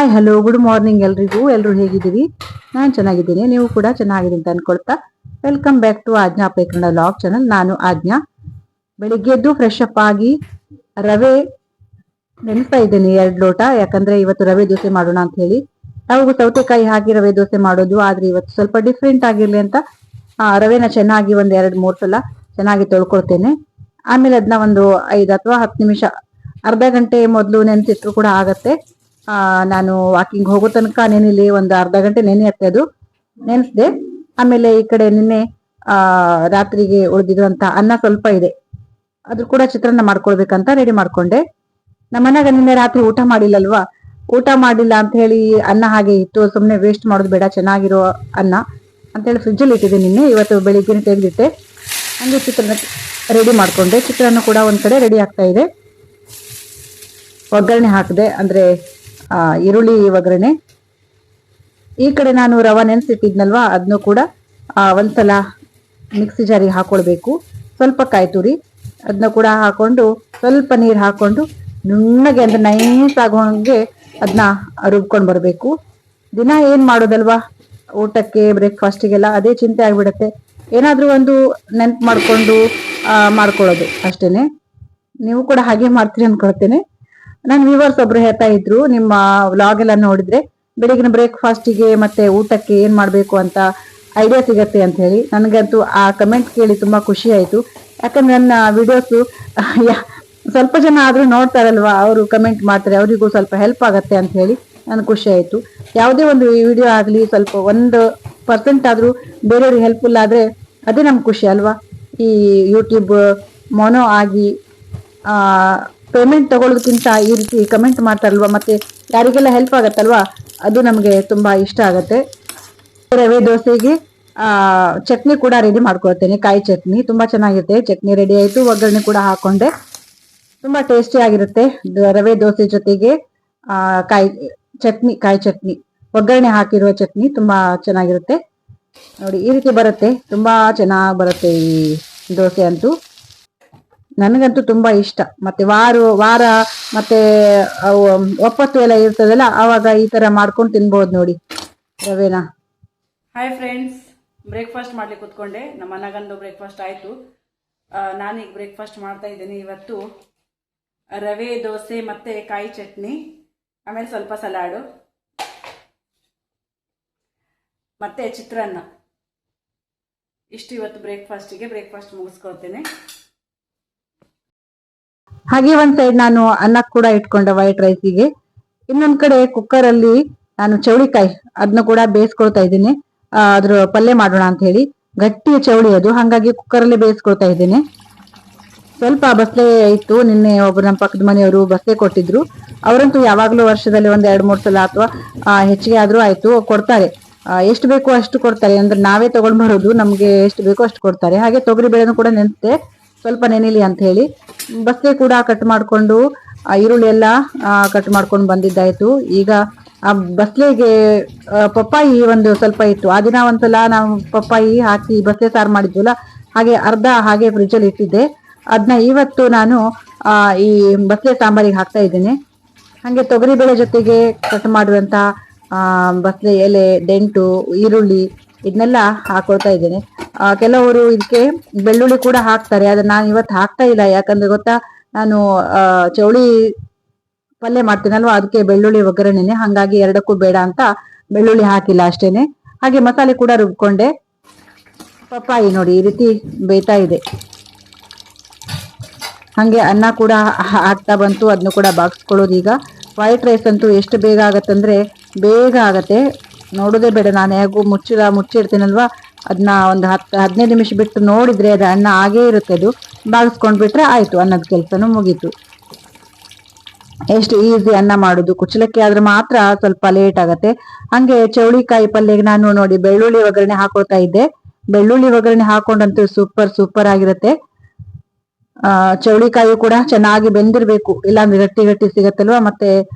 Hi hello good morning ಎಲ್ಲರೂ ಹೇಗಿದ್ದೀರಿ? ನಾನು ಚೆನ್ನಾಗಿದ್ದೀನಿ, ನೀವು ಕೂಡ ಚೆನ್ನಾಗಿದೆ ಅಂತ ಅನ್ಕೊಳ್ತಾ ವೆಲ್ಕಮ್ ಬ್ಯಾಕ್ ಟು ಆಜ್ಞಾ ಅಪ್ಪ ಕನ್ನಡ ಲಾಗ್ ಚಾನಲ್. ನಾನು ಆಜ್ಞಾ. ಬೆಳಿಗ್ಗೆ ಎದ್ದು ಫ್ರೆಶ್ ಅಪ್ ಆಗಿ ರವೆ ನೆನೆಸ್ತಾ ಇದ್ದೀನಿ 2 ಲೋಟ. ಯಾಕಂದ್ರೆ ಇವತ್ತು ರವೆ ದೋಸೆ ಮಾಡೋಣ ಅಂತ ಹೇಳಿ. ಯಾವಾಗೂ ಸೌತೆಕಾಯಿ ಹಾಕಿ ರವೆ ದೋಸೆ ಮಾಡೋದು, ಆದ್ರೆ ಇವತ್ತು ಸ್ವಲ್ಪ ಡಿಫ್ರೆಂಟ್ ಆಗಿರ್ಲಿ ಅಂತ ರವೆನ ಚೆನ್ನಾಗಿ 1-2-3 ಸಲ ಚೆನ್ನಾಗಿ ತೊಳ್ಕೊಳ್ತೇನೆ. ಆಮೇಲೆ ಅದನ್ನ ಒಂದು 5 ಅಥವಾ 10 ನಿಮಿಷ, ಅರ್ಧ ಗಂಟೆ ಮೊದಲು ನೆನೆಸಿಟ್ರು ಕೂಡ ಆಗತ್ತೆ. ನಾನು ವಾಕಿಂಗ್ ಹೋಗೋ ತನಕ ನೆನೆಲಿ ಒಂದು ಅರ್ಧ ಗಂಟೆ ನೆನೆಯತ್ತೆ. ಅದು ನೆನೆಸ್ದೆ. ಆಮೇಲೆ ಈ ಕಡೆ ನಿನ್ನೆ ರಾತ್ರಿಗೆ ಉಳಿದಿರುವಂತ ಅನ್ನ ಸ್ವಲ್ಪ ಇದೆ, ಅದ್ರ ಕೂಡ ಚಿತ್ರಾನ್ನ ಮಾಡ್ಕೊಳ್ಬೇಕಂತ ರೆಡಿ ಮಾಡ್ಕೊಂಡೆ. ನಮ್ಮ ಮನೆಯಾಗ ನಿನ್ನೆ ರಾತ್ರಿ ಊಟ ಮಾಡಿಲ್ಲಲ್ವಾ, ಊಟ ಮಾಡಿಲ್ಲ ಅಂತ ಹೇಳಿ ಅನ್ನ ಹಾಗೆ ಇತ್ತು. ಸುಮ್ನೆ ವೇಸ್ಟ್ ಮಾಡೋದು ಬೇಡ, ಚೆನ್ನಾಗಿರೋ ಅನ್ನ ಅಂತ ಹೇಳಿ ಫ್ರಿಜ್ಜಲ್ಲಿ ಇಟ್ಟಿದೆ. ನಿನ್ನೆ ಇವತ್ತು ಬೆಳಿಗ್ಗೆ ತೆಗೆದಿಟ್ಟೆ. ಹಂಗೆ ಚಿತ್ರಾನ್ನ ರೆಡಿ ಮಾಡ್ಕೊಂಡೆ. ಚಿತ್ರಾನ್ನ ಕೂಡ ಒಂದ್ ಕಡೆ ರೆಡಿ ಆಗ್ತಾ ಇದೆ. ಒಗ್ಗರಣೆ ಹಾಕಿದೆ, ಅಂದ್ರೆ ಈರುಳ್ಳಿ ಒಗ್ಗರಣೆ. ಈ ಕಡೆ ನಾನು ರವೆ ನೆನೆಸಿಟ್ಟಿದ್ನಲ್ವಾ, ಅದನ್ನು ಕೂಡ ಒಂದ್ಸಲ ಮಿಕ್ಸಿ ಜಾರಿಗೆ ಹಾಕೊಳ್ಬೇಕು. ಸ್ವಲ್ಪ ಕಾಯಿ ತುರಿ ಅದನ್ನ ಕೂಡ ಹಾಕೊಂಡು, ಸ್ವಲ್ಪ ನೀರು ಹಾಕೊಂಡು ನುಣ್ಣಗೆ ಅಂದ್ರೆ ನೈಸ್ ಆಗೋಂಗೆ ಅದನ್ನ ರುಬ್ಕೊಂಡು ಬರಬೇಕು. ದಿನ ಏನ್ ಮಾಡೋದಲ್ವಾ, ಊಟಕ್ಕೆ ಬ್ರೇಕ್ಫಾಸ್ಟಿಗೆಲ್ಲ ಅದೇ ಚಿಂತೆ ಆಗ್ಬಿಡತ್ತೆ. ಏನಾದ್ರೂ ಒಂದು ನೆನ್ಪು ಮಾಡ್ಕೊಂಡು ಮಾಡ್ಕೊಳ್ಳೋದು ಅಷ್ಟೇನೆ. ನೀವು ಕೂಡ ಹಾಗೆ ಮಾಡ್ತೀರಿ ಅನ್ಕೊಳ್ತೇನೆ. ನನ್ನ ವ್ಯೂವರ್ಸ್ ಒಬ್ರು ಹೇಳ್ತಾ ಇದ್ರು, ನಿಮ್ಮ ವ್ಲಾಗ್ ಎಲ್ಲ ನೋಡಿದ್ರೆ ಬೆಳಿಗಿನ ಬ್ರೇಕ್ಫಾಸ್ಟಿಗೆ ಮತ್ತೆ ಊಟಕ್ಕೆ ಏನ್ ಮಾಡ್ಬೇಕು ಅಂತ ಐಡಿಯಾ ಸಿಗತ್ತೆ ಅಂತ ಹೇಳಿ. ನನಗಂತೂ ಆ ಕಮೆಂಟ್ ಕೇಳಿ ತುಂಬಾ ಖುಷಿ ಆಯ್ತು. ಯಾಕಂದ್ರೆ ನನ್ನ ವಿಡಿಯೋಸ್ ಸ್ವಲ್ಪ ಜನ ಆದ್ರೂ ನೋಡ್ತಾರಲ್ವಾ, ಅವರು ಕಮೆಂಟ್ ಮಾಡ್ತಾರೆ, ಅವರಿಗೂ ಸ್ವಲ್ಪ ಹೆಲ್ಪ್ ಆಗತ್ತೆ ಅಂತ ಹೇಳಿ ನನ್ಗೆ ಖುಷಿ ಆಯ್ತು. ಯಾವುದೇ ಒಂದು ವಿಡಿಯೋ ಆಗ್ಲಿ ಸ್ವಲ್ಪ 1% ಆದ್ರೂ ಬೇರೆಯವ್ರಿಗೆ ಹೆಲ್ಪ್ಫುಲ್ ಆದ್ರೆ ಅದೇ ನಮ್ಗೆ ಖುಷಿ ಅಲ್ವಾ. ಈ ಯೂಟ್ಯೂಬ್ ಮೊನೋ ಆಗಿ ಪೇಮೆಂಟ್ ತಗೊಳ್ಳೋದಕ್ಕಿಂತ ಈ ರೀತಿ ಕಮೆಂಟ್ ಮಾಡ್ತಾರಲ್ವಾ, ಮತ್ತೆ ಯಾರಿಗೆಲ್ಲ ಹೆಲ್ಪ್ ಆಗತ್ತಲ್ವಾ, ಅದು ನಮಗೆ ತುಂಬಾ ಇಷ್ಟ ಆಗತ್ತೆ. ರವೆ ದೋಸೆಗೆ ಚಟ್ನಿ ಕೂಡ ರೆಡಿ ಮಾಡ್ಕೊಳ್ತೇನೆ. ಕಾಯಿ ಚಟ್ನಿ ತುಂಬಾ ಚೆನ್ನಾಗಿರುತ್ತೆ. ಚಟ್ನಿ ರೆಡಿ ಆಯ್ತು, ಒಗ್ಗರಣೆ ಕೂಡ ಹಾಕೊಂಡೆ. ತುಂಬಾ ಟೇಸ್ಟಿ ಆಗಿರುತ್ತೆ. ರವೆ ದೋಸೆ ಜೊತೆಗೆ ಕಾಯಿ ಚಟ್ನಿ ಒಗ್ಗರಣೆ ಹಾಕಿರುವ ಚಟ್ನಿ ತುಂಬಾ ಚೆನ್ನಾಗಿರುತ್ತೆ. ನೋಡಿ ಈ ರೀತಿ ಬರುತ್ತೆ, ತುಂಬಾ ಚೆನ್ನಾಗಿ ಬರುತ್ತೆ ಈ ದೋಸೆ ಅಂತೂ. ನನಗಂತೂ ತುಂಬಾ ಇಷ್ಟ. ಮತ್ತೆ ವಾರ ಮತ್ತೆ ಒಪ್ಪತ್ತು ಎಲ್ಲ ಇರ್ತದಲ್ಲ, ಆವಾಗ ಈ ತರ ಮಾಡ್ಕೊಂಡು ತಿನ್ಬಹುದು ನೋಡಿ ರವೆನ. ಹಾಯ್ ಫ್ರೆಂಡ್ಸ್, ಬ್ರೇಕ್ಫಾಸ್ಟ್ ಮಾಡ್ಲಿಕ್ಕೆ ಕೂತ್ಕೊಂಡೆ. ನಮ್ಮ ಮನಗಂದು ಬ್ರೇಕ್ಫಾಸ್ಟ್ ಆಯ್ತು. ನಾನೀಗ ಬ್ರೇಕ್ಫಾಸ್ಟ್ ಮಾಡ್ತಾ ಇದ್ದೀನಿ. ಇವತ್ತು ರವೆ ದೋಸೆ ಮತ್ತೆ ಕಾಯಿ ಚಟ್ನಿ, ಆಮೇಲೆ ಸ್ವಲ್ಪ ಸಲಾಡು ಮತ್ತೆ ಚಿತ್ರಾನ್ನ. ಇಷ್ಟು ಇವತ್ತು ಬ್ರೇಕ್ಫಾಸ್ಟಿಗೆ. ಬ್ರೇಕ್ಫಾಸ್ಟ್ ಮುಗಿಸ್ಕೊಳ್ತೇನೆ. ಹಾಗೆ ಒಂದ್ ಸೈಡ್ ನಾನು ಅನ್ನ ಕೂಡ ಇಟ್ಕೊಂಡೆ ವೈಟ್ ರೈಸಿಗೆ. ಇನ್ನೊಂದ್ ಕಡೆ ಕುಕ್ಕರ್ ಅಲ್ಲಿ ನಾನು ಚೌಳಿಕಾಯಿ ಅದನ್ನ ಕೂಡ ಬೇಯಿಸ್ಕೊಳ್ತಾ ಇದ್ದೀನಿ. ಅದ್ರ ಪಲ್ಯ ಮಾಡೋಣ ಅಂತ ಹೇಳಿ. ಗಟ್ಟಿ ಚೌಳಿ ಅದು, ಹಾಗಾಗಿ ಕುಕ್ಕರ್ ಅಲ್ಲಿ ಬೇಯಿಸ್ಕೊಳ್ತಾ ಇದ್ದೀನಿ. ಸ್ವಲ್ಪ ಬಸ್ಲೆ ಇತ್ತು. ನಿನ್ನೆ ಒಬ್ರು ನಮ್ಮ ಪಕ್ಕದ ಮನೆಯವರು ಬಸ್ಲೆ ಕೊಟ್ಟಿದ್ರು. ಅವರಂತೂ ಯಾವಾಗ್ಲೂ ವರ್ಷದಲ್ಲಿ 1-2-3 ಸಲ ಅಥವಾ ಹೆಚ್ಚಿಗೆ ಆದ್ರೂ ಆಯ್ತು ಕೊಡ್ತಾರೆ. ಎಷ್ಟು ಬೇಕೋ ಅಷ್ಟು ಕೊಡ್ತಾರೆ. ಅಂದ್ರೆ ನಾವೇ ತಗೊಂಡ್ ಬರೋದು, ನಮ್ಗೆ ಎಷ್ಟು ಬೇಕೋ ಅಷ್ಟು ಕೊಡ್ತಾರೆ. ಹಾಗೆ ತೊಗರಿ ಬೇಳೆನೂ ಕೂಡ ನೆನೆಸ್ದೆ, ಸ್ವಲ್ಪ ನೆನೆಲಿ ಅಂತ ಹೇಳಿ. ಬಸ್ಲೆ ಕೂಡ ಕಟ್ ಮಾಡ್ಕೊಂಡು ಈರುಳ್ಳಿ ಎಲ್ಲ ಕಟ್ ಮಾಡ್ಕೊಂಡು ಬಂದಿದ್ದಾಯ್ತು. ಈಗ ಆ ಬಸ್ಲೆಗೆ ಪಪ್ಪಾಯಿ ಒಂದು ಸ್ವಲ್ಪ ಇತ್ತು. ಆ ದಿನ ಒಂದ್ಸಲ ನಾವು ಪಪ್ಪಾಯಿ ಹಾಕಿ ಬಸ್ಲೆ ಸಾರು ಮಾಡಿದ್ವಲ್ಲ, ಹಾಗೆ ಅರ್ಧ ಹಾಗೆ ಫ್ರಿಜ್ ಅಲ್ಲಿ ಇಟ್ಟಿದ್ದೆ. ಅದನ್ನ ಇವತ್ತು ನಾನು ಈ ಬಸ್ಲೆ ಸಾಂಬಾರಿಗೆ ಹಾಕ್ತಾ ಇದ್ದೇನೆ. ಹಾಗೆ ತೊಗರಿ ಬೇಳೆ ಜೊತೆಗೆ ಕಟ್ ಮಾಡುವಂತ ಬಸ್ಲೆ ಎಲೆ, ಡೆಂಟು, ಈರುಳ್ಳಿ ಇದನ್ನೆಲ್ಲ ಹಾಕೊಳ್ತಾ ಇದ್ದೇನೆ. ಕೆಲವರು ಇದಕ್ಕೆ ಬೆಳ್ಳುಳ್ಳಿ ಕೂಡ ಹಾಕ್ತಾರೆ, ಅದನ್ನ ನಾನು ಇವತ್ತು ಹಾಕ್ತಾ ಇಲ್ಲ. ಯಾಕಂದ್ರೆ ಗೊತ್ತಾ, ನಾನು ಚೌಳಿ ಪಲ್ಯ ಮಾಡ್ತೀನಲ್ವಾ, ಅದಕ್ಕೆ ಬೆಳ್ಳುಳ್ಳಿ ಒಗ್ಗರಣೆನೆ, ಹಂಗಾಗಿ ಎರಡಕ್ಕೂ ಬೇಡ ಅಂತ ಬೆಳ್ಳುಳ್ಳಿ ಹಾಕಿಲ್ಲ ಅಷ್ಟೇನೆ. ಹಾಗೆ ಮಸಾಲೆ ಕೂಡ ರುಬ್ಕೊಂಡೆ. ಪಪ್ಪಾಯಿ ನೋಡಿ ಈ ರೀತಿ ಬೇಯ್ತಾ ಇದೆ. ಹಂಗೆ ಅನ್ನ ಕೂಡ ಆಗ್ತಾ ಬಂತು, ಅದನ್ನು ಕೂಡ ಬಾಗಿಸ್ಕೊಳ್ಳೋದು. ಈಗ ವೈಟ್ ರೈಸ್ ಅಂತೂ ಎಷ್ಟು ಬೇಗ ಆಗತ್ತಂದ್ರೆ ಬೇಗ ಆಗತ್ತೆ, ನೋಡೋದೇ ಬೇಡ. ನಾನು ಹೇಗೂ ಮುಚ್ಚಿಡ್ತೀನಲ್ವಾ, ಅದನ್ನ ಒಂದು 10-15 ನಿಮಿಷ ಬಿಟ್ಟು ನೋಡಿದ್ರೆ ಅದು ಅನ್ನ ಆಗೇ ಇರುತ್ತೆ. ಅದು ಬಾಗಿಸ್ಕೊಂಡ್ಬಿಟ್ರೆ ಆಯ್ತು, ಅನ್ನದ ಕೆಲಸನೂ ಮುಗೀತು. ಎಷ್ಟು ಈಸಿ ಅನ್ನ ಮಾಡೋದು. ಕುಚ್ಚಲಕ್ಕಿ ಆದ್ರೆ ಮಾತ್ರ ಸ್ವಲ್ಪ ಲೇಟ್ ಆಗತ್ತೆ. ಹಂಗೆ ಚೌಳಿಕಾಯಿ ಪಲ್ಯಗೆ ನಾನು ನೋಡಿ ಬೆಳ್ಳುಳ್ಳಿ ಒಗ್ಗರಣೆ ಹಾಕೊಳ್ತಾ ಇದ್ದೆ. ಬೆಳ್ಳುಳ್ಳಿ ಒಗ್ಗರಣೆ ಹಾಕೊಂಡಂತೂ ಸೂಪರ್ ಆಗಿರುತ್ತೆ. ಚೌಳಿಕಾಯಿ ಕೂಡ ಚೆನ್ನಾಗಿ ಬೆಂದಿರ್ಬೇಕು, ಇಲ್ಲಾಂದ್ರೆ ಗಟ್ಟಿ ಸಿಗತ್ತಲ್ವಾ. ಮತ್ತೆ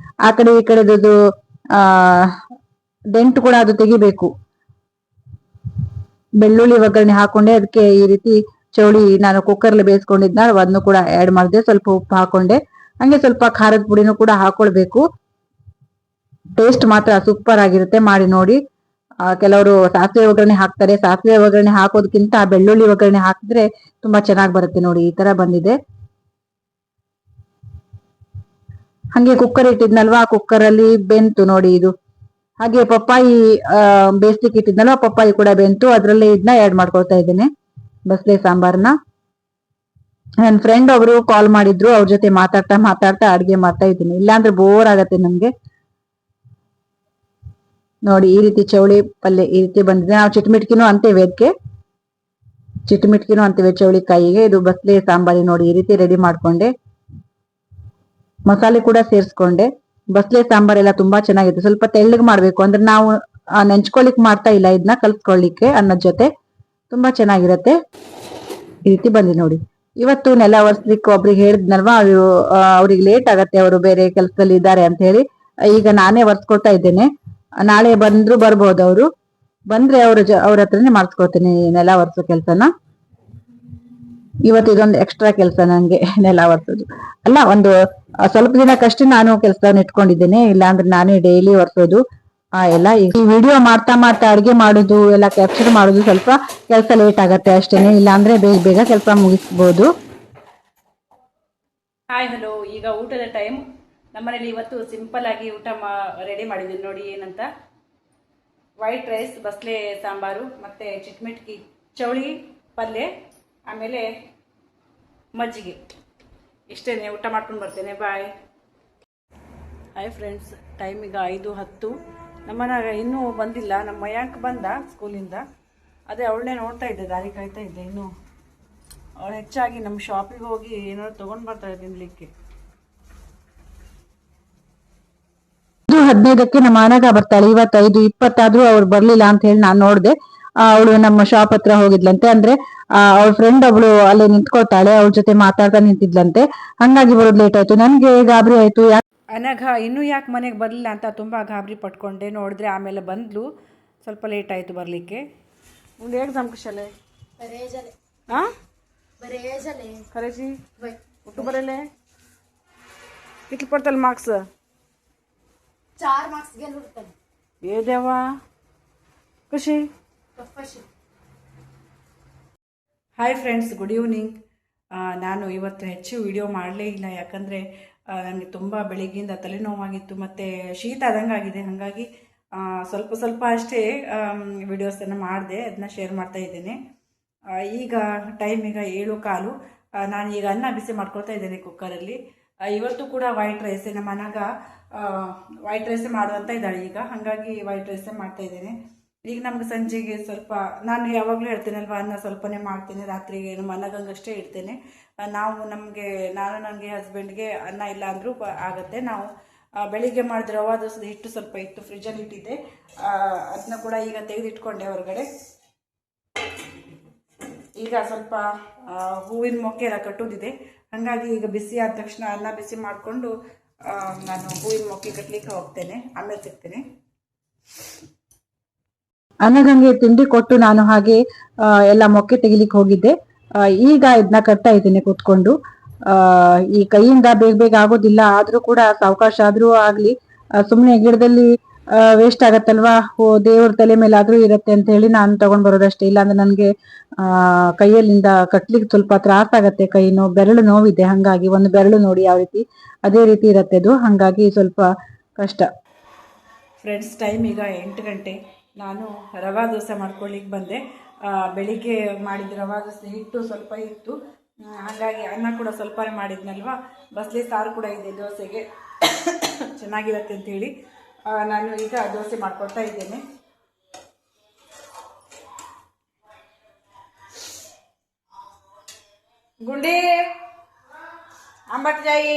ಆ ಕಡೆ ಈ ಕಡೆದು ಡೆಂಟು ಕೂಡ ಅದು ತೆಗಿಬೇಕು. ಬೆಳ್ಳುಳ್ಳಿ ಒಗ್ಗರಣೆ ಹಾಕೊಂಡೆ, ಅದಕ್ಕೆ ಈ ರೀತಿ ಚೌಳಿ ನಾನು ಕುಕ್ಕರ್ಲಿ ಬೇಯಿಸ್ಕೊಂಡಿದ್ನ ಅದನ್ನು ಕೂಡ ಆಡ್ ಮಾಡಿದೆ. ಸ್ವಲ್ಪ ಉಪ್ಪು ಹಾಕೊಂಡೆ. ಹಂಗೆ ಸ್ವಲ್ಪ ಖಾರದ ಪುಡಿನೂ ಕೂಡ ಹಾಕೊಳ್ಬೇಕು. ಟೇಸ್ಟ್ ಮಾತ್ರ ಸೂಪರ್ ಆಗಿರುತ್ತೆ, ಮಾಡಿ ನೋಡಿ. ಕೆಲವರು ಸಾಸಿವೆ ಒಗ್ಗರಣೆ ಹಾಕ್ತಾರೆ, ಸಾಸಿವೆ ಒಗ್ಗರಣೆ ಹಾಕೋದಕ್ಕಿಂತ ಬೆಳ್ಳುಳ್ಳಿ ಒಗ್ಗರಣೆ ಹಾಕಿದ್ರೆ ತುಂಬಾ ಚೆನ್ನಾಗಿ ಬರುತ್ತೆ. ನೋಡಿ ಈ ತರ ಬಂದಿದೆ. ಹಂಗೆ ಕುಕ್ಕರ್ ಇಟ್ಟಿದ್ನಲ್ವಾ, ಕುಕ್ಕರ್ ಅಲ್ಲಿ ಬೆಂತು ನೋಡಿ ಇದು. ಹಾಗೆ ಪಪ್ಪಾಯಿ ಬೇಯಿಸ್ಲಿಕ್ಕೆ ಇಟ್ಟಿದ್ನಲ್ವಾ, ಪಪ್ಪಾಯಿ ಕೂಡ ಬೆಂತು. ಅದ್ರಲ್ಲಿ ಇದನ್ನ ಆಡ್ ಮಾಡ್ಕೊಳ್ತಾ ಇದ್ದೇನೆ, ಬಸ್ಲೆ ಸಾಂಬಾರ್ನ. ನನ್ನ ಫ್ರೆಂಡ್ ಒಬ್ರು ಕಾಲ್ ಮಾಡಿದ್ರು, ಅವ್ರ ಜೊತೆ ಮಾತಾಡ್ತಾ ಮಾತಾಡ್ತಾ ಅಡ್ಗೆ ಮಾಡ್ತಾ ಇದ್ದೀನಿ, ಇಲ್ಲಾಂದ್ರೆ ಬೋರ್ ಆಗತ್ತೆ ನಮ್ಗೆ. ನೋಡಿ ಈ ರೀತಿ ಚೌಳಿ ಪಲ್ಯ ಈ ರೀತಿ ಬಂದಿದೆ. ನಾವು ಚಿಟ್ಮಿಟ್ಕಿನೂ ಅಂತೇವೆ, ಅದಕ್ಕೆ ಚಿಟ್ಮಿಟ್ಕಿನೂ ಅಂತೇವೆ ಚೌಳಿ ಕಾಯಿಗೆ. ಇದು ಬಸ್ಲೆ ಸಾಂಬಾರಿ ನೋಡಿ ಈ ರೀತಿ ರೆಡಿ ಮಾಡ್ಕೊಂಡೆ, ಮಸಾಲೆ ಕೂಡ ಸೇರಿಸ್ಕೊಂಡೆ. ಬಸ್ಲೆ ಸಾಂಬಾರ್ ತುಂಬಾ ಚೆನ್ನಾಗಿದೆ. ಸ್ವಲ್ಪ ತೆಳ್ಳಗ್ ಮಾಡ್ಬೇಕು, ಅಂದ್ರೆ ನಾವು ನೆಂಚ್ಕೊಳಿಕ್ ಮಾಡ್ತಾ ಇಲ್ಲ, ಇದನ್ನ ಕಲ್ಸ್ಕೊಳ್ಲಿಕ್ಕೆ ಅನ್ನದ ಜೊತೆ ತುಂಬಾ ಚೆನ್ನಾಗಿರತ್ತೆ. ಈ ರೀತಿ ಬಂದಿದೆ ನೋಡಿ. ಇವತ್ತು ನೆಲ ಒರೆಸ್ಲಿಕ್ಕೆ ಒಬ್ರಿಗೆ ಹೇಳಿದ್ನಲ್ವಾ, ಅವ್ರಿಗೆ ಲೇಟ್ ಆಗತ್ತೆ, ಅವರು ಬೇರೆ ಕೆಲಸದಲ್ಲಿ ಇದ್ದಾರೆ ಅಂತ ಹೇಳಿ. ಈಗ ನಾನೇ ಒರೆಸ್ಕೊಳ್ತಾ ಇದ್ದೇನೆ. ನಾಳೆ ಬಂದ್ರು ಬರ್ಬೋದು, ಅವರು ಬಂದ್ರೆ ಅವ್ರ ಹತ್ರನೇ ಮಾಡಿಸ್ಕೊಳ್ತೀನಿ ನೆಲ ಒರೆಸೋ ಕೆಲ್ಸನ. ಇವತ್ತು ಇದೊಂದು ಎಕ್ಸ್ಟ್ರಾ ಕೆಲಸ ನಂಗೆ, ನೆಲ ಒರೆಸೋದು. ಅಲ್ಲ, ಒಂದು ಸ್ವಲ್ಪ ದಿನಕ್ಕಷ್ಟೇ ನಾನು ಕೆಲಸವನ್ನು ಇಟ್ಕೊಂಡಿದ್ದೇನೆ, ಇಲ್ಲಾಂದ್ರೆ ನಾನೇ ಡೈಲಿ ಒರೆಸೋದು. ಎಲ್ಲ ಈ ವಿಡಿಯೋ ಮಾಡ್ತಾ ಮಾಡ್ತಾ ಅಡ್ಗೆ ಮಾಡೋದು ಎಲ್ಲ ಕ್ಯಾಪ್ಚರ್ ಮಾಡೋದು ಸ್ವಲ್ಪ ಕೆಲಸ ಲೇಟ್ ಆಗತ್ತೆ ಅಷ್ಟೇನೆ, ಇಲ್ಲಾಂದ್ರೆ ಬೇಗ ಬೇಗ ಕೆಲಸ ಮುಗಿಸ್ಬೋದು. ಹಾಯ್ ಹಲೋ, ಈಗ ಊಟದ ಟೈಮ್. ನಮ್ಮನೇಲಿ ಇವತ್ತು ಸಿಂಪಲ್ ಆಗಿ ಊಟ ರೆಡಿ ಮಾಡಿದ್ದೀನಿ ನೋಡಿ. ಏನಂತ, ವೈಟ್ ರೈಸ್, ಬಸ್ಲೆ ಸಾಂಬಾರು, ಮತ್ತೆ ಚಿಟ್ಮಿಟ್ಕಿ ಚೌಳಿ ಪಲ್ಯ, ಆಮೇಲೆ ಮಜ್ಜಿಗೆ. ಇಷ್ಟೇನೆ, ಊಟ ಮಾಡ್ಕೊಂಡು ಬರ್ತೇನೆ, ಬಾಯ್. ಹಾಯ್ ಫ್ರೆಂಡ್ಸ್, ಟೈಮ್ ಈಗ 5:10. ನಮ್ಮನಾಗ ಇನ್ನೂ ಬಂದಿಲ್ಲ. ನಮ್ಮ ಮಯಾಂಕ್ ಬಂದ ಸ್ಕೂಲಿಂದ, ಅದೇ ಅವಳನ್ನೇ ನೋಡ್ತಾ ಇದ್ದೆ, ದಾರಿ ಕಾಯ್ತಾ ಇದ್ದೆ. ಇನ್ನೂ ಅವಳು ಹೆಚ್ಚಾಗಿ ನಮ್ಮ ಶಾಪಿಗೆ ಹೋಗಿ ಏನಾದ್ರು ತೊಗೊಂಡು ಬರ್ತಾಳೆ ತಿನ್ಲಿಕ್ಕೆ. 15ಕ್ಕೆ ನಮ್ಮ ಅನಗ ಬರ್ತಾಳೆ. ಇವತ್ತು 5:20 ಅವ್ರು ಬರ್ಲಿಲ್ಲ ಅಂತ ಹೇಳಿ ನಾನ್ ನೋಡ್ದೆ. ಅವಳು ನಮ್ಮ ಶಾಪ್ ಹತ್ರ ಹೋಗಿದ್ಲಂತೆ, ಅಂದ್ರೆ ಅವಳ ಫ್ರೆಂಡ್ ಅವಳು ಅಲ್ಲೇ ನಿಂತ್ಕೊಳ್ತಾಳೆ, ಅವ್ರ ಜೊತೆ ಮಾತಾಡ್ತಾ ನಿಂತಿದ್ಲಂತೆ. ಹಂಗಾಗಿ ಬರೋದು ಲೇಟ್ ಆಯ್ತು. ನನ್ಗೆ ಗಾಬರಿ ಆಯ್ತು, ಅನಘ ಇನ್ನೂ ಯಾಕೆ ಮನೆಗೆ ಬರಲಿಲ್ಲ ಅಂತ ತುಂಬ ಗಾಬರಿ ಪಟ್ಕೊಂಡೆ. ನೋಡಿದ್ರೆ ಆಮೇಲೆ ಬಂದ್ಲು, ಸ್ವಲ್ಪ ಲೇಟ್ ಆಯಿತು ಬರಲಿಕ್ಕೆ. ಒಂದು ಎಕ್ಸಾಮ್ ಕುಶಲೆ ಹಾಂ ಖರೇಜಿ ಒಟ್ಟು ಬರಲೆ किती पडतल मार्क्स? 4 मार्क्स गेले होते. ये देवा, कशी? Hi friends, good evening. ನಾನು ಇವತ್ತು ಹೆಚ್ಚು ವಿಡಿಯೋ ಮಾಡಲೇ ಇಲ್ಲ, ಯಾಕಂದರೆ ನನಗೆ ತುಂಬ ಬೆಳಿಗ್ಗೆಯಿಂದ ತಲೆನೋವಾಗಿತ್ತು ಮತ್ತು ಶೀತ ಆದಂಗೆ ಆಗಿದೆ. ಹಾಗಾಗಿ ಸ್ವಲ್ಪ ಸ್ವಲ್ಪ ಅಷ್ಟೇ ವಿಡಿಯೋಸನ್ನು ಮಾಡಿದೆ, ಅದನ್ನ ಶೇರ್ ಮಾಡ್ತಾ ಇದ್ದೇನೆ. ಈಗ ಟೈಮ್ ಈಗ 7:15. ನಾನು ಈಗ ಅನ್ನ ಬಿಸಿ ಮಾಡ್ಕೊಳ್ತಾ ಇದ್ದೇನೆ ಕುಕ್ಕರಲ್ಲಿ. ಇವತ್ತು ಕೂಡ ವೈಟ್ ರೈಸೇ, ನಮ್ಮ ಮನೆಗ ವೈಟ್ ರೈಸೇ ಮಾಡುವಂತ ಇದ್ದಾಳೆ ಈಗ, ಹಾಗಾಗಿ ವೈಟ್ ರೈಸೇ ಮಾಡ್ತಾ ಇದ್ದೇನೆ. ಈಗ ನಮ್ಗೆ ಸಂಜೆಗೆ ಸ್ವಲ್ಪ, ನಾನು ಯಾವಾಗಲೂ ಹೇಳ್ತೇನಲ್ವ, ಅನ್ನ ಸ್ವಲ್ಪನೇ ಮಾಡ್ತೇನೆ, ರಾತ್ರಿಗೆ ನಮ್ಮ ಅನ್ನಗಂಗಷ್ಟೇ ಇಡ್ತೇನೆ. ನಾನು ನನಗೆ ಹಸ್ಬೆಂಡ್ಗೆ ಅನ್ನ ಇಲ್ಲ ಅಂದರೂ ಆಗುತ್ತೆ. ನಾವು ಬೆಳಿಗ್ಗೆ ಮಾಡಿದ ರವಾ ದೋಸೆ ಹಿಟ್ಟು ಸ್ವಲ್ಪ ಇತ್ತು, ಫ್ರಿಜ್ಜಲ್ಲಿ ಇಟ್ಟಿದ್ದೆ, ಅದನ್ನ ಕೂಡ ಈಗ ತೆಗೆದಿಟ್ಕೊಂಡೆ ಹೊರಗಡೆ. ಈಗ ಸ್ವಲ್ಪ ಹೂವಿನ ಮೊಕ್ಕೆ ಎಲ್ಲ ಕಟ್ಟೋದಿದೆ, ಹಾಗಾಗಿ ಈಗ ಬಿಸಿ ಆದ ತಕ್ಷಣ ಅನ್ನ ಬಿಸಿ ಮಾಡಿಕೊಂಡು ನಾನು ಹೂವಿನ ಮೊಕ್ಕೆ ಕಟ್ಟಲಿಕ್ಕೆ ಹೋಗ್ತೇನೆ. ಆಮೇಲೆ ಸಿಗ್ತೇನೆ. ಅನ್ನಗಂಗೆ ತಿಂಡಿ ಕೊಟ್ಟು ನಾನು ಹಾಗೆ ಎಲ್ಲ ಮೊಕ್ಕೆ ತೆಗಿಲಿಕ್ಕೆ ಹೋಗಿದ್ದೆ. ಈಗ ಇದನ್ನ ಕಟ್ತಾ ಇದ್ದೇನೆ ಕೂತ್ಕೊಂಡು. ಈ ಕೈಯಿಂದ ಬೇಗ ಬೇಗ ಆಗೋದಿಲ್ಲ, ಆದ್ರೂ ಕೂಡ ಸಾವಕಾಶ ಆದ್ರೂ ಆಗ್ಲಿ, ಸುಮ್ಮನೆ ಗಿಡದಲ್ಲಿ ವೇಸ್ಟ್ ಆಗತ್ತಲ್ವಾ, ದೇವ್ರ ತಲೆ ಮೇಲೆ ಆದ್ರೂ ಇರತ್ತೆ ಅಂತ ಹೇಳಿ ನಾನು ತಗೊಂಡ್ ಬರೋದಷ್ಟೇ. ಇಲ್ಲಾಂದ್ರೆ ನನ್ಗೆ ಕೈಯಲ್ಲಿಂದ ಕಟ್ಲಿಕ್ಕೆ ಸ್ವಲ್ಪ ತ್ರಾಸ ಆಗತ್ತೆ, ಕೈ ನೋವು, ಬೆರಳು ನೋವಿದೆ. ಹಂಗಾಗಿ ಒಂದು ಬೆರಳು ನೋಡಿ ಯಾವ ರೀತಿ, ಅದೇ ರೀತಿ ಇರತ್ತೆ ಅದು, ಹಂಗಾಗಿ ಸ್ವಲ್ಪ ಕಷ್ಟ. ಫ್ರೆಂಡ್ಸ್, ಟೈಮ್ ಈಗ 8 ಗಂಟೆ. ನಾನು ರವಾ ದೋಸೆ ಮಾಡ್ಕೊಳ್ಳಿಕ್ಕೆ ಬಂದೆ. ಬೆಳಿಗ್ಗೆ ಮಾಡಿದ ರವಾ ದೋಸೆ ಹಿಟ್ಟು ಸ್ವಲ್ಪ ಇತ್ತು, ಹಾಗಾಗಿ ಅನ್ನ ಕೂಡ ಸ್ವಲ್ಪನೇ ಮಾಡಿದ್ನಲ್ವ, ಬಸ್ಲಿ ಸಾರು ಕೂಡ ಇದೆ ದೋಸೆಗೆ, ಚೆನ್ನಾಗಿರತ್ತೆ ಅಂಥೇಳಿ ನಾನು ಈಗ ದೋಸೆ ಮಾಡ್ಕೊಳ್ತಾ ಇದ್ದೇನೆ. ಗುಂಡಿ आंबट जाई.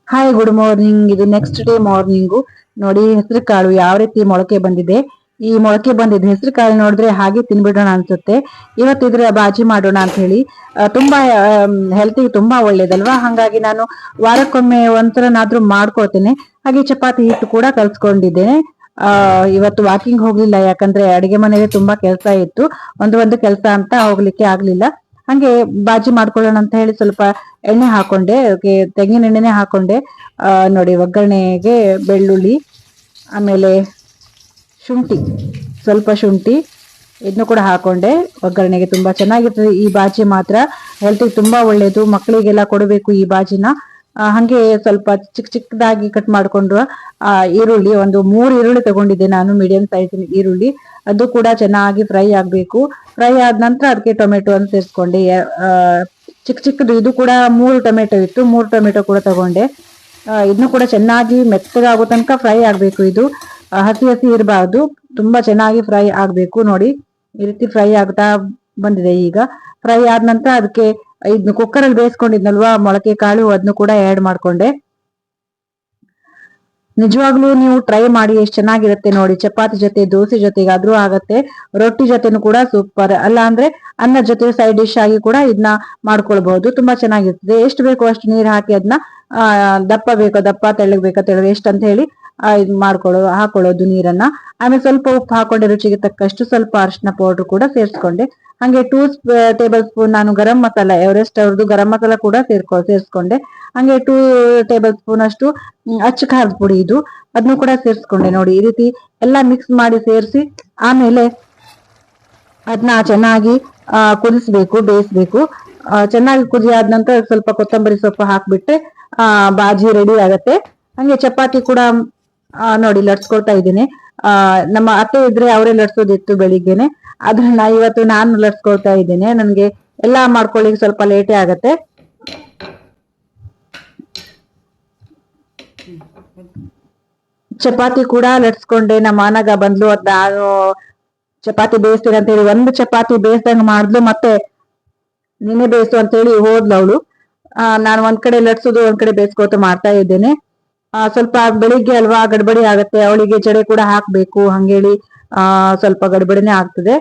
Hi, good morning. ಇದು ನೆಕ್ಸ್ಟ್ ಡೇ ಮಾರ್ನಿಂಗು. ನೋಡಿ ಹೆಸರು ಕಾಳು ಯಾವ ರೀತಿ ಮೊಳಕೆ ಬಂದಿದೆ. ಈ ಮೊಳಕೆ ಬಂದಿದ್ದು ಹೆಸರು ಕಾಳು ನೋಡಿದ್ರೆ ಹಾಗೆ ತಿನ್ಬಿಡೋಣ ಅನ್ಸುತ್ತೆ. ಇವತ್ತಿದ್ರೆ ಬಾಜಿ ಮಾಡೋಣ ಅಂತ ಹೇಳಿ, ತುಂಬಾ ಹೆಲ್ತಿಗೆ ತುಂಬಾ ಒಳ್ಳೇದಲ್ವಾ, ಹಾಗಾಗಿ ನಾನು ವಾರಕ್ಕೊಮ್ಮೆ ಒಂದ್ಸಲನಾದ್ರೂ ಮಾಡ್ಕೊಳ್ತೇನೆ. ಹಾಗೆ ಚಪಾತಿ ಹಿಟ್ಟು ಕೂಡ ಕಲ್ಸ್ಕೊಂಡಿದ್ದೇನೆ. ಇವತ್ತು ವಾಕಿಂಗ್ ಹೋಗ್ಲಿಲ್ಲ, ಯಾಕಂದ್ರೆ ಅಡಿಗೆ ಮನೆಗೆ ತುಂಬಾ ಕೆಲಸ ಇತ್ತು. ಒಂದು ಕೆಲಸ ಅಂತ ಹೋಗ್ಲಿಕ್ಕೆ ಆಗ್ಲಿಲ್ಲ. ಹಂಗೆ ಬಾಜಿ ಮಾಡ್ಕೊಳ್ಳೋಣ ಅಂತ ಹೇಳಿ ಸ್ವಲ್ಪ ಎಣ್ಣೆ ಹಾಕೊಂಡೆ, ತೆಂಗಿನ ಎಣ್ಣೆನೆ ಹಾಕೊಂಡೆ. ನೋಡಿ, ಒಗ್ಗರಣೆಗೆ ಬೆಳ್ಳುಳ್ಳಿ, ಆಮೇಲೆ ಶುಂಠಿ, ಸ್ವಲ್ಪ ಶುಂಠಿ ಇದನ್ನು ಕೂಡ ಹಾಕೊಂಡೆ. ಒಗ್ಗರಣೆಗೆ ತುಂಬಾ ಚೆನ್ನಾಗಿರ್ತದೆ ಈ ಬಾಜಿ ಮಾತ್ರ. ಹೆಲ್ತಿಗೆ ತುಂಬಾ ಒಳ್ಳೇದು, ಮಕ್ಕಳಿಗೆಲ್ಲ ಕೊಡಬೇಕು ಈ ಬಾಜಿನ. ಹಂಗೆ ಸ್ವಲ್ಪ ಚಿಕ್ಕದಾಗಿ ಕಟ್ ಮಾಡ್ಕೊಂಡು ಈರುಳ್ಳಿ, ಒಂದು 3 ಈರುಳ್ಳಿ ತಗೊಂಡಿದ್ದೆ ನಾನು, ಮೀಡಿಯಂ ಸೈಜ್ ಈರುಳ್ಳಿ. ಅದು ಕೂಡ ಚೆನ್ನಾಗಿ ಫ್ರೈ ಆಗ್ಬೇಕು. ಫ್ರೈ ಆದ ನಂತರ ಅದಕ್ಕೆ ಟೊಮೆಟೊ ಅನ್ನು ಸೇರಿಸ್ಕೊಂಡೆ. ಚಿಕ್ಕದು, ಇದು ಕೂಡ 3 ಟೊಮೆಟೊ ಇತ್ತು, 3 ಟೊಮೆಟೊ ಕೂಡ ತಗೊಂಡೆ. ಇದನ್ನು ಕೂಡ ಚೆನ್ನಾಗಿ ಮೆತ್ತಗಾಗೋ ತನಕ ಫ್ರೈ ಆಗ್ಬೇಕು. ಇದು ಹಸಿ ಇರಬಾರ್ದು, ತುಂಬಾ ಚೆನ್ನಾಗಿ ಫ್ರೈ ಆಗ್ಬೇಕು. ನೋಡಿ, ಈ ರೀತಿ ಫ್ರೈ ಆಗ್ತಾ ಬಂದಿದೆ. ಈಗ ಫ್ರೈ ಆದ ನಂತರ ಅದಕ್ಕೆ ಇದನ್ನ ಕುಕ್ಕರ್ ಅಲ್ಲಿ ಬೇಯಿಸ್ಕೊಂಡಿದ್ನಲ್ವಾ ಮೊಳಕೆ ಕಾಳು, ಅದನ್ನು ಕೂಡ ಆಡ್ ಮಾಡ್ಕೊಂಡೆ. ನಿಜವಾಗ್ಲೂ ನೀವು ಟ್ರೈ ಮಾಡಿ, ಎಷ್ಟು ಚೆನ್ನಾಗಿರುತ್ತೆ ನೋಡಿ. ಚಪಾತಿ ಜೊತೆ, ದೋಸೆ ಜೊತೆಗಾದ್ರೂ ಆಗತ್ತೆ, ರೊಟ್ಟಿ ಜೊತೆನೂ ಕೂಡ ಸೂಪರ್. ಅಲ್ಲ ಅಂದ್ರೆ ಅನ್ನ ಜೊತೆ ಸೈಡ್ ಡಿಶ್ ಆಗಿ ಕೂಡ ಇದನ್ನ ಮಾಡ್ಕೊಳ್ಬಹುದು, ತುಂಬಾ ಚೆನ್ನಾಗಿರ್ತದೆ. ಎಷ್ಟು ಬೇಕೋ ಅಷ್ಟು ನೀರ್ ಹಾಕಿ ಅದನ್ನ ದಪ್ಪ ಬೇಕೋ ದಪ್ಪ, ತೆಳ್ಳಗ್ ಬೇಕೋ ತೆಳ್ಳಗ್, ಎಷ್ಟು ಅಂತ ಹೇಳಿ ಇದು ಹಾಕೊಳ್ಳೋದು ನೀರನ್ನ. ಆಮೇಲೆ ಸ್ವಲ್ಪ ಉಪ್ಪು ಹಾಕೊಂಡೆ, ರುಚಿಗೆ ತಕ್ಕಷ್ಟು. ಸ್ವಲ್ಪ ಅರಿಶಿನ ಪೌಡರ್ ಕೂಡ ಸೇರಿಸ್ಕೊಂಡೆ. ಹಂಗೆ 2 ಟೇಬಲ್ ಸ್ಪೂನ್ ನಾನು ಗರಂ ಮಸಾಲ, ಎವರೆಸ್ಟ್ ಅವ್ರದ್ದು ಗರಂ ಮಸಾಲ ಕೂಡ ಸೇರಿಸ್ಕೊಂಡೆ. ಹಂಗೆ 2 ಟೇಬಲ್ ಸ್ಪೂನ್ ಅಷ್ಟು ಅಚ್ಚ ಖಾರದ ಪುಡಿ, ಇದು ಅದನ್ನು ಕೂಡ ಸೇರಿಸ್ಕೊಂಡೆ. ನೋಡಿ, ಈ ರೀತಿ ಎಲ್ಲ ಮಿಕ್ಸ್ ಮಾಡಿ ಸೇರಿಸಿ ಆಮೇಲೆ ಅದನ್ನ ಚೆನ್ನಾಗಿ ಕುದಿಸ್ಬೇಕು, ಬೇಯಿಸ್ಬೇಕು. ಚೆನ್ನಾಗಿ ಕುದಿ ಆದ ನಂತರ ಸ್ವಲ್ಪ ಕೊತ್ತಂಬರಿ ಸೊಪ್ಪು ಹಾಕ್ಬಿಟ್ರೆ ಬಾಜಿ ರೆಡಿ ಆಗತ್ತೆ. ಹಂಗೆ ಚಪಾತಿ ಕೂಡ ನೋಡಿ ಲಟ್ಸ್ಕೊಳ್ತಾ ಇದ್ದೀನಿ. ನಮ್ಮ ಅತ್ತೆ ಇದ್ರೆ ಅವರೇ ಲಟ್ಸೋದಿತ್ತು ಬೆಳಿಗ್ಗೆನೆ, ಅದನ್ನ ಇವತ್ತು ನಾನು ಲಟ್ಸ್ಕೊಳ್ತಾ ಇದ್ದೇನೆ. ನನ್ಗೆ ಎಲ್ಲಾ ಮಾಡ್ಕೊಳ್ಳಿಕ್ಕೆ ಸ್ವಲ್ಪ ಲೇಟೇ ಆಗತ್ತೆ. ಚಪಾತಿ ಕೂಡ ಲಟ್ಸ್ಕೊಂಡೆ. ನಮ್ಮ ಅನಗ ಬಂದ್ಲು, ಅದ್ ನಾನು ಚಪಾತಿ ಬೇಯಿಸ್ತೀನಿ ಅಂತ ಹೇಳಿ 1 ಚಪಾತಿ ಬೇಯಿಸ್ದಂಗ ಮಾಡಿದ್ಲು, ಮತ್ತೆ ನಿನ್ನೆ ಬೇಯಿಸು ಅಂತ ಹೇಳಿ ಹೋದ್ಲು ಅವಳು. ನಾನು ಒಂದ್ ಕಡೆ ಲಟ್ಸೋದು, ಒಂದ್ ಕಡೆ ಬೇಯಿಸ್ಕೋತ ಮಾಡ್ತಾ ಇದ್ದೇನೆ. ಸ್ವಲ್ಪ ಬೆಳಿಗ್ಗೆ ಅಲ್ವಾ, ಗಡ್ಬಡಿ ಆಗತ್ತೆ. ಅವಳಿಗೆ ಜಡೆ ಕೂಡ ಹಾಕ್ಬೇಕು, ಹಂಗೇಳಿ ಸ್ವಲ್ಪ ಗಡ್ಬಡಿನೇ ಆಗ್ತದೆ.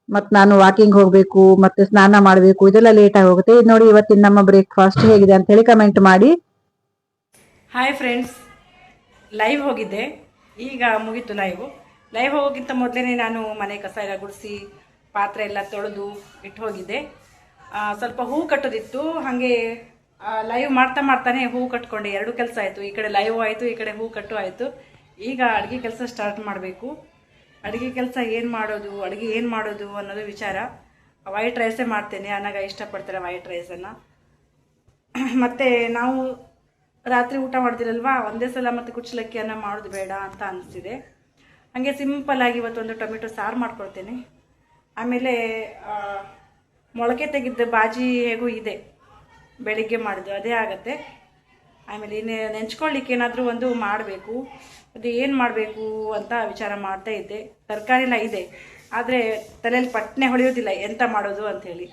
ಮತ್ ನಾನು ವಾಕಿಂಗ್ ಹೋಗ್ಬೇಕು, ಮತ್ತೆ ಸ್ನಾನ ಮಾಡ್ಬೇಕು, ಇದೆಲ್ಲ ಲೇಟ್ ಆಗಿ ಹೋಗುತ್ತೆ. ನೋಡಿ, ಇವತ್ತಿನ ನಮ್ಮ ಬ್ರೇಕ್ಫಾಸ್ಟ್ ಹೇಗಿದೆ ಅಂತ ಹೇಳಿ ಕಮೆಂಟ್ ಮಾಡಿ. ಹಾಯ್ ಫ್ರೆಂಡ್ಸ್, ಲೈವ್ ಹೋಗಿದ್ದೆ, ಈಗ ಮುಗೀತು ಲೈವ್ ಹೋಗೋಕ್ಕಿಂತ ಮೊದಲೇ ನಾನು ಮನೆ ಕಸ ಎಲ್ಲ ಗುಡಿಸಿ ಪಾತ್ರೆ ಎಲ್ಲ ತೊಳೆದು ಇಟ್ಟು ಹೋಗಿದ್ದೆ. ಸ್ವಲ್ಪ ಹೂ ಕಟ್ಟೋದಿತ್ತು, ಹಾಗೆ ಲೈವ್ ಮಾಡ್ತಾನೆ ಹೂ ಕಟ್ಕೊಂಡೆ. 2 ಕೆಲಸ ಆಯಿತು, ಈ ಕಡೆ ಲೈವ್ ಆಯಿತು, ಈ ಕಡೆ ಹೂ ಕಟ್ಟು ಆಯಿತು. ಈಗ ಅಡುಗೆ ಕೆಲಸ ಸ್ಟಾರ್ಟ್ ಮಾಡಬೇಕು. ಅಡುಗೆ ಕೆಲಸ ಏನು ಮಾಡೋದು ಅನ್ನೋದು ವಿಚಾರ. ವೈಟ್ ರೈಸೇ ಮಾಡ್ತೇನೆ, ಅನ್ನಾಗ ಇಷ್ಟಪಡ್ತಾರೆ ವೈಟ್ ರೈಸನ್ನು. ಮತ್ತು ನಾವು ರಾತ್ರಿ ಊಟ ಮಾಡ್ತಿರಲ್ವಾ, ಒಂದೇ ಸಲ ಮತ್ತು ಕುಚ್ಚಲಕ್ಕಿ ಅನ್ನ ಮಾಡೋದು ಬೇಡ ಅಂತ ಅನಿಸ್ತಿದೆ. ಹಾಗೆ ಸಿಂಪಲ್ಲಾಗಿ ಇವತ್ತೊಂದು ಟೊಮೆಟೊ ಸಾರು ಮಾಡ್ಕೊಳ್ತೇನೆ. ಆಮೇಲೆ ಮೊಳಕೆ ತೆಗೆದ ಬಾಜಿ ಹೇಗೂ ಇದೆ, ಬೆಳಿಗ್ಗೆ ಮಾಡಿದ್ದು ಅದೇ ಆಗುತ್ತೆ. ಆಮೇಲೆ ಇನ್ನು ನೆಂಚ್ಕೊಳ್ಳಿಕ್ಕೆ ಏನಾದರೂ ಒಂದು ಮಾಡಬೇಕು, ಅದು ಏನು ಮಾಡಬೇಕು ಅಂತ ವಿಚಾರ ಮಾಡ್ತಾ ಇದ್ದೆ. ತರಕಾರಿನ ಇದೆ, ಆದರೆ ತಲೆಯಲ್ಲಿ ಪಟ್ನೆ ಹೊಳೆಯೋದಿಲ್ಲ ಎಂತ ಮಾಡೋದು ಅಂಥೇಳಿ.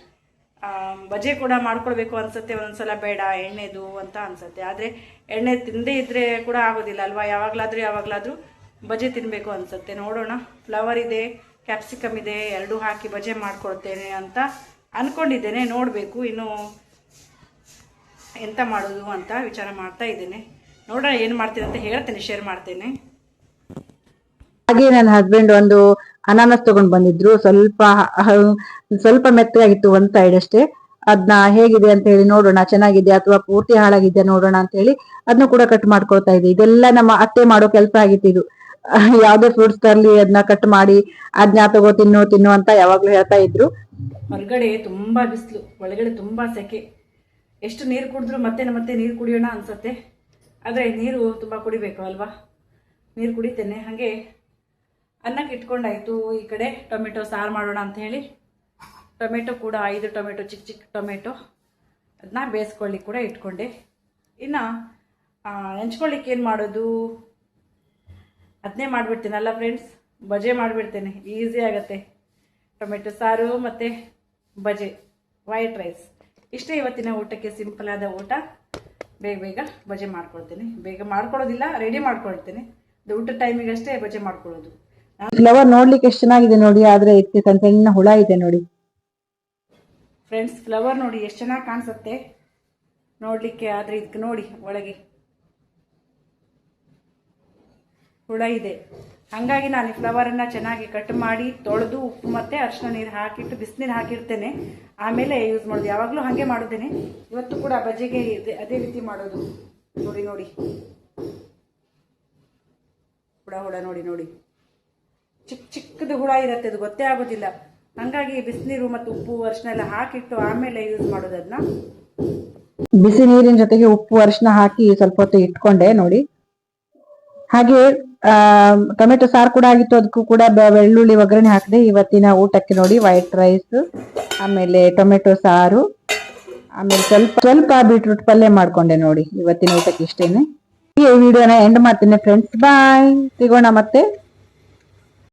ಬಜೆ ಕೂಡ ಮಾಡ್ಕೊಳ್ಬೇಕು ಅನಿಸುತ್ತೆ, ಒಂದೊಂದ್ಸಲ ಬೇಡ ಎಣ್ಣೆದು ಅಂತ ಅನಿಸುತ್ತೆ. ಆದರೆ ಎಣ್ಣೆ ತಿಂದೇ ಇದ್ದರೆ ಕೂಡ ಆಗೋದಿಲ್ಲ ಅಲ್ವಾ, ಯಾವಾಗಲಾದರೂ ಬಜೆ ತಿನ್ನಬೇಕು ಅನಿಸುತ್ತೆ. ನೋಡೋಣ, ಫ್ಲವರ್ ಇದೆ, ಕ್ಯಾಪ್ಸಿಕಮ್ ಇದೆ, 2 ಹಾಕಿ ಬಜೆ ಮಾಡ್ಕೊಳ್ತೇನೆ ಅಂತ ಅಂದ್ಕೊಂಡಿದ್ದೇನೆ. ನೋಡಬೇಕು ಇನ್ನು ಎಂತ ಮಾಡೋದು ಅಂತ ವಿಚಾರ ಮಾಡ್ತಾ ಇದ್ದೇನೆ. ನೋಡೋಣ ಏನು ಮಾಡ್ತೀನಿ ಅಂತ ಹೇಳ್ತೇನೆ, ಶೇರ್ ಮಾಡ್ತೇನೆ. ಹಾಗೆ ನನ್ನ ಹಸ್ಬೆಂಡ್ ಒಂದು ಅನಾನಸ್ ತಗೊಂಡ್ ಬಂದಿದ್ರು. ಸ್ವಲ್ಪ ಮೆತ್ತಗಾಗಿತ್ತು, ಒಂದ್ ಸೈಡ್ ಅಷ್ಟೇ. ಅದನ್ನ ಹೇಗಿದೆ ಅಂತ ಹೇಳಿ ನೋಡೋಣ, ಚೆನ್ನಾಗಿದೆ ಅಥವಾ ಪೂರ್ತಿ ಹಾಳಾಗಿದೆ ನೋಡೋಣ ಅಂತ ಹೇಳಿ ಅದನ್ನ ಕೂಡ ಕಟ್ ಮಾಡ್ಕೊಳ್ತಾ ಇದ್ದೆ. ಇದೆಲ್ಲ ನಮ್ಮ ಅತ್ತೆ ಮಾಡೋ ಕೆಲಸ ಆಗಿತ್ತು ಇದು. ಯಾವ್ದೇ ಫ್ರೂಟ್ಸ್ ತರ್ಲಿ ಅದನ್ನ ಕಟ್ ಮಾಡಿ ಅದನ್ನ ತಗೋ ತಿನ್ನು ಅಂತ ಯಾವಾಗ್ಲೂ ಹೇಳ್ತಾ ಇದ್ರು. ಹೊರಗಡೆ ತುಂಬಾ ಬಿಸಿಲು, ಒಳಗಡೆ ತುಂಬಾ ಸೆಕೆ. ಎಷ್ಟು ನೀರು ಕುಡಿದ್ರು ಮತ್ತೆ ನೀರು ಕುಡಿಯೋಣ ಅನ್ಸುತ್ತೆ. ಆದರೆ ನೀರು ತುಂಬ ಕುಡಿಬೇಕು ಅಲ್ವಾ, ನೀರು ಕುಡಿತೇನೆ. ಹಾಗೆ ಅನ್ನಕ್ಕೆ ಇಟ್ಕೊಂಡಾಯ್ತು. ಈ ಕಡೆ ಟೊಮೆಟೊ ಸಾರು ಮಾಡೋಣ ಅಂತ ಹೇಳಿ ಟೊಮೆಟೊ ಕೂಡ 5 ಟೊಮೆಟೊ, ಚಿಕ್ಕ ಟೊಮೆಟೊ, ಅದನ್ನ ಬೇಯಿಸ್ಕೊಳ್ಳಿಕ್ಕೆ ಕೂಡ ಇಟ್ಕೊಂಡೆ. ಇನ್ನು ನೆಂಚ್ಕೊಳ್ಳಿಕ್ಕೆ ಏನು ಮಾಡೋದು ಅದನ್ನೇ ಮಾಡಿಬಿಡ್ತೀನಲ್ಲ ಫ್ರೆಂಡ್ಸ್, ಬಜೆ ಮಾಡಿಬಿಡ್ತೇನೆ, ಈಸಿ ಆಗುತ್ತೆ. ಟೊಮೆಟೊ ಸಾರು ಮತ್ತು ಬಜೆ, ವೈಟ್ ರೈಸ್, ಇಷ್ಟೇ ಇವತ್ತಿನ ಊಟಕ್ಕೆ. ಸಿಂಪಲ್ ಆದ ಊಟ. ಬೇಗ ಬಜೆ ಮಾಡ್ಕೊಳ್ತೇನೆ. ಬೇಗ ಮಾಡ್ಕೊಳ್ಳೋದಿಲ್ಲ, ರೆಡಿ ಮಾಡ್ಕೊಳ್ತೇನೆ. ಊಟ ಟೈಮಿಗೆ ಅಷ್ಟೇ ಬಜೆ ಮಾಡ್ಕೊಳ್ಳೋದು. ಫ್ಲವರ್ ನೋಡ್ಲಿಕ್ಕೆ ಎಷ್ಟು ಚೆನ್ನಾಗಿದೆ ನೋಡಿ, ಆದ್ರೆ ಇದಕ್ಕೆ ಸಣ್ಣ ಹುಳ ಇದೆ ನೋಡಿ ಫ್ರೆಂಡ್ಸ್. ಫ್ಲವರ್ ನೋಡಿ ಎಷ್ಟು ಚೆನ್ನಾಗಿ ಕಾಣಿಸುತ್ತೆ ನೋಡ್ಲಿಕ್ಕೆ, ಆದ್ರೆ ಇದಕ್ಕೆ ನೋಡಿ ಒಳಗೆ ಹುಳ ಇದೆ. ಹಾಗಾಗಿ ನಾನು ಈ ಫ್ಲವರನ್ನು ಚೆನ್ನಾಗಿ ಕಟ್ ಮಾಡಿ ತೊಳೆದು ಉಪ್ಪು ಮತ್ತು ಅರಿಶಿನ ನೀರು ಹಾಕಿಟ್ಟು ಬಿಸಿನೀರು ಹಾಕಿರ್ತೇನೆ, ಆಮೇಲೆ ಯೂಸ್ ಮಾಡೋದು. ಯಾವಾಗಲೂ ಹಾಗೆ ಮಾಡೋದೇನೆ. ಇವತ್ತು ಕೂಡ ಬಜ್ಜಿಗೆ ಅದೇ ರೀತಿ ಮಾಡೋದು. ನೋಡಿ ನೋಡಿ ಹುಳ ನೋಡಿ ನೋಡಿ, ಚಿಕ್ಕದು ಹುಳ ಇರುತ್ತೆ, ಅದು ಗೊತ್ತೇ ಆಗೋದಿಲ್ಲ. ಹಾಗಾಗಿ ಬಿಸಿನೀರು ಮತ್ತು ಉಪ್ಪು ಅರಿಶಿನ ಎಲ್ಲ ಹಾಕಿಟ್ಟು ಆಮೇಲೆ ಯೂಸ್ ಮಾಡೋದು. ಅದನ್ನ ಬಿಸಿ ನೀರಿನ ಜೊತೆಗೆ ಉಪ್ಪು ಅರಿಶಿನ ಹಾಕಿ ಸ್ವಲ್ಪ ಹೊತ್ತು ಇಟ್ಕೊಂಡೆ ನೋಡಿ. ಹಾಗೆ ಟೊಮೆಟೊ ಸಾರು ಕೂಡ ಆಗಿತ್ತು, ಅದಕ್ಕೂ ಕೂಡ ಬೆಳ್ಳುಳ್ಳಿ ಒಗ್ಗರಣೆ ಹಾಕಿದೆ. ಇವತ್ತಿನ ಊಟಕ್ಕೆ ನೋಡಿ ವೈಟ್ ರೈಸ್, ಆಮೇಲೆ ಟೊಮೆಟೊ ಸಾರು, ಆಮೇಲೆ ಸ್ವಲ್ಪ ಬೀಟ್ರೂಟ್ ಪಲ್ಯ ಮಾಡ್ಕೊಂಡೆ ನೋಡಿ. ಇವತ್ತಿನ ಊಟಕ್ಕೆ ಇಷ್ಟೇನೆ. ಈ ವಿಡಿಯೋನ ಎಂಡ್ ಮಾಡ್ತೀನಿ ಫ್ರೆಂಡ್ಸ್. ಬಾಯ್, ಸಿಗೋಣ ಮತ್ತೆ.